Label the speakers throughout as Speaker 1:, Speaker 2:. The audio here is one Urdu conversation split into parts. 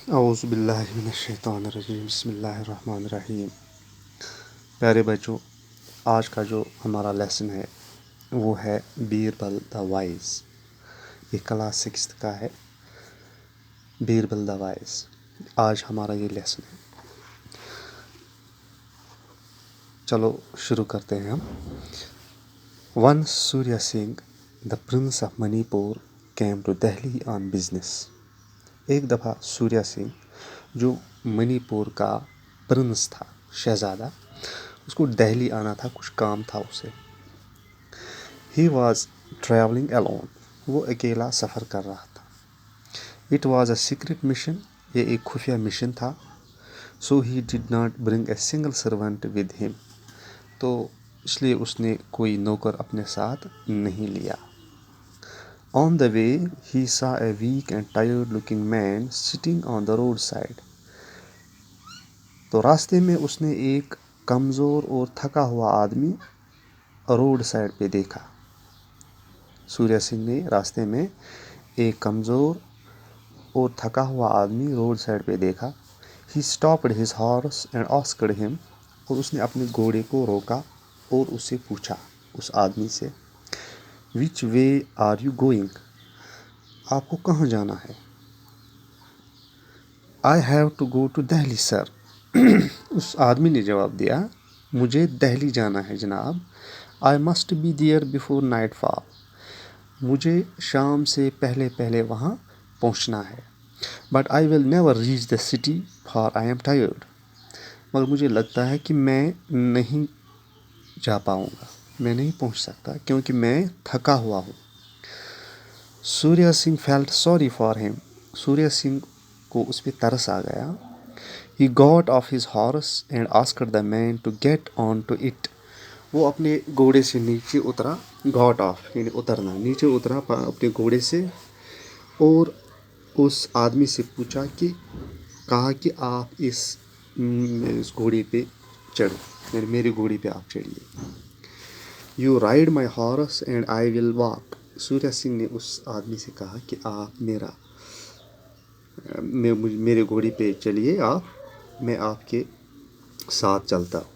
Speaker 1: اعوذ باللہ من الشیطان الرجیم، بسم اللہ الرحمن الرحیم۔ پیارے بچوں، آج کا جو ہمارا لیسن ہے وہ ہے بیربل دا وائز۔ یہ کلاس 6 کا ہے، بیربل دا وائز۔ آج ہمارا یہ لیسن ہے۔ چلو شروع کرتے ہیں ہم۔ Once Surya Singh the prince of Manipur came to Delhi on business. ایک دفعہ سوریہ سنگھ جو منی پور کا پرنس تھا، شہزادہ، اس کو دہلی آنا تھا، کچھ کام تھا اسے۔ ہی واز ٹریولنگ الون، وہ اکیلا سفر کر رہا تھا۔ It was a secret mission, یہ ایک خفیہ مشن تھا۔ So he did not bring a single servant with him, تو اس لیے اس نے کوئی نوکر اپنے ساتھ نہیں لیا۔ آن دا way he saw a weak and tired looking man sitting on the road side, تو راستے میں اس نے ایک کمزور اور تھکا ہوا آدمی روڈ سائڈ پہ دیکھا۔ سوریہ سنگھ نے راستے میں ایک کمزور اور تھکا ہوا آدمی روڈ سائڈ پہ دیکھا۔ He stopped his horse and asked him, اور اس نے اپنے گھوڑے کو روکا اور اس سے پوچھا، اس آدمی سے، which way are you going, آپ کو کہاں جانا ہے؟ I have to go to Delhi sir, اس آدمی نے جواب دیا، مجھے دہلی جانا ہے جناب۔ I must be there before night fall, مجھے شام سے پہلے پہلے وہاں پہنچنا ہے۔ But I will never reach the city for I am tired, مگر مجھے لگتا ہے کہ میں نہیں جا پاؤں گا، میں نہیں پہنچ سکتا کیونکہ میں تھکا ہوا ہوں۔ Surya Singh felt sorry for him, Surya Singh کو اس پہ ترس آ گیا۔ He got off his horse and asked the man to get on to it, وہ اپنے گھوڑے سے نیچے اترا، گاٹ آف یعنی اترنا، نیچے اترا اپنے گھوڑے سے، اور اس آدمی سے پوچھا کہا کہ آپ اس گھوڑے پہ چڑھو، یعنی میرے گھوڑے پہ آپ چڑھیے۔ You ride my horse and I will walk, Surya Singh نے اس آدمی سے کہا کہ آپ میرے گھوڑے پہ چلیے، میں آپ کے ساتھ چلتا ہوں۔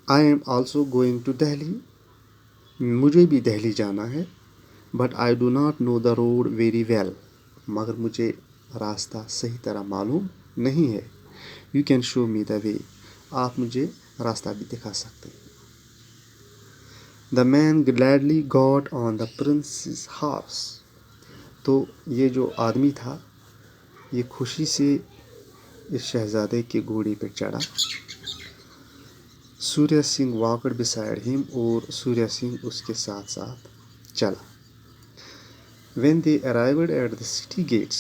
Speaker 1: I am also going to Delhi, مجھے بھی دہلی جانا ہے۔ But I do not know the road very well, مگر مجھے راستہ صحیح طرح معلوم نہیں ہے۔ یو کین شو می دا وے، آپ مجھے راستہ بھی دکھا سکتے ہیں۔ دا مین گلیڈلی گاٹ آن دا پرنس's ہارس، تو یہ جو آدمی تھا یہ خوشی سے اس شہزادے کے گھوڑے پہ چڑھا۔ سوریہ سنگھ واکڈ بسائڈ ہم، اور سوریہ سنگھ اس کے ساتھ ساتھ چلا۔ When they arrived at the city gates,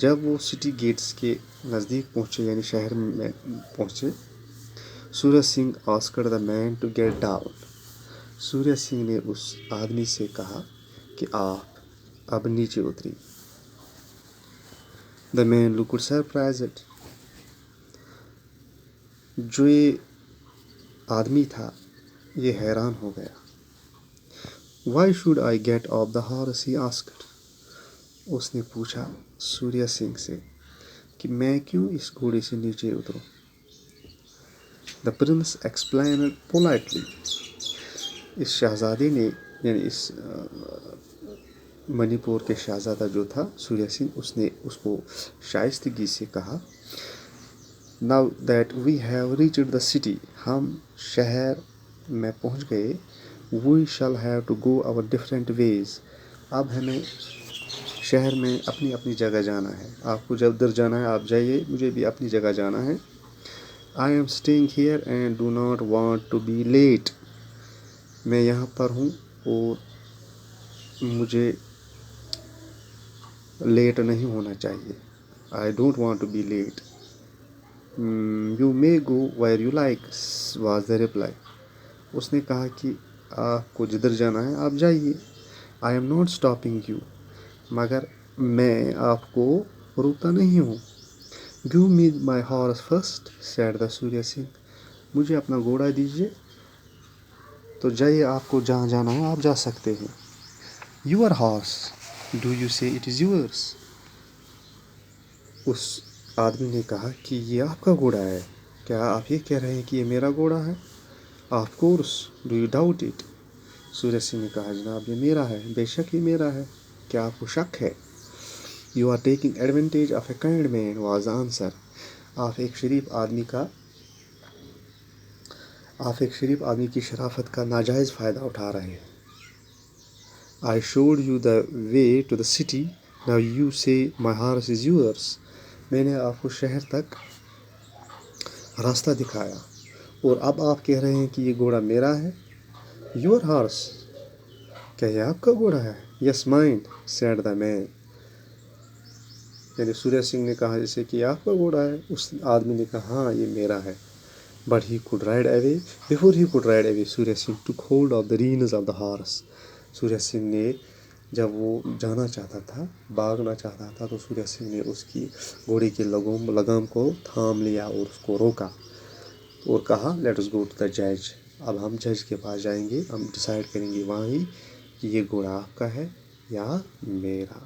Speaker 1: جب وہ سٹی گیٹس کے نزدیک پہنچے یعنی شہر میں پہنچے، Surya Singh asked the man to get down, Surya Singh نے اس آدمی سے کہا کہ آپ اب نیچے اتریے۔ دا مین لکڈ سرپرائزڈ، جو یہ آدمی تھا یہ حیران ہو گیا۔ Why should I get off the horse, he asked, اس نے پوچھا سوریہ سنگھ سے کہ میں کیوں اس گھوڑے سے نیچے اتروں؟ دا پرنس ایکسپلینڈ پولائٹلی، اس شہزادے نے یعنی اس منی پور کے شہزادہ جو تھا سوریہ سنگھ، اس نے اس کو شائستگی سے کہا، now that we have reached the city, ہم شہر میں پہنچ گئے، we shall have to go our different ways, اب ہمیں شہر میں اپنی اپنی جگہ جانا ہے، آپ کو جب ادھر جانا ہے آپ جائیے، مجھے بھی اپنی جگہ جانا ہے۔ I am staying here and do not want to be late, میں یہاں پر ہوں اور مجھے لیٹ نہیں ہونا چاہیے۔ I don't want to be late. You may go where you like was the reply, اس نے کہا کہ آپ کو جدھر جانا ہے آپ جائیے۔ I am not stopping you, مگر میں آپ کو روکتا نہیں ہوں۔ Give me my horse first, said the Surya Singh, مجھے اپنا گھوڑا دیجیے تو جائیے، آپ کو جہاں جانا ہے آپ جا سکتے ہیں۔ یور ہارس، ڈو یو سے اٹ از یورس، اس آدمی نے کہا کہ یہ آپ کا گھوڑا ہے، کیا آپ یہ کہہ رہے ہیں کہ یہ میرا گھوڑا ہے؟ Of course, do you doubt it? سورج سنگھ نے کہا جناب یہ میرا ہے، بے شک یہ میرا ہے، کیا آپ کو شک ہے؟ You are taking advantage of a kind man was the answer. آپ ایک شریف آدمی کی شرافت کا ناجائز فائدہ اٹھا رہے ہیں. I showed you the way to the city. Now you say my horse is yours. میں نے آپ کو شہر تک راستہ دکھایا اور اب آپ کہہ رہے ہیں کہ یہ گھوڑا میرا ہے. Your horse. کیا یہ آپ کا گھوڑا ہے؟ Yes, mine, said the man. یعنی سورج سنگھ نے کہا جیسے کہ آپ کا گھوڑا ہے. اس آدمی نے کہا ہاں یہ میرا ہے. But he could ride away. Before he could ride away, Surya Singh took hold of the reins of the horse. سورج سنگھ نے جب وہ جانا چاہتا تھا، بھاگنا چاہتا تھا، تو سورج سنگھ نے اس کی گھوڑے کی لگام کو تھام لیا اور اس کو روکا اور کہا let us go to the جج. اب ہم جج کے پاس جائیں گے، ہم ڈیسائیڈ کریں گے وہاں ہی کہ یہ گھوڑا آپ کا ہے یا میرا.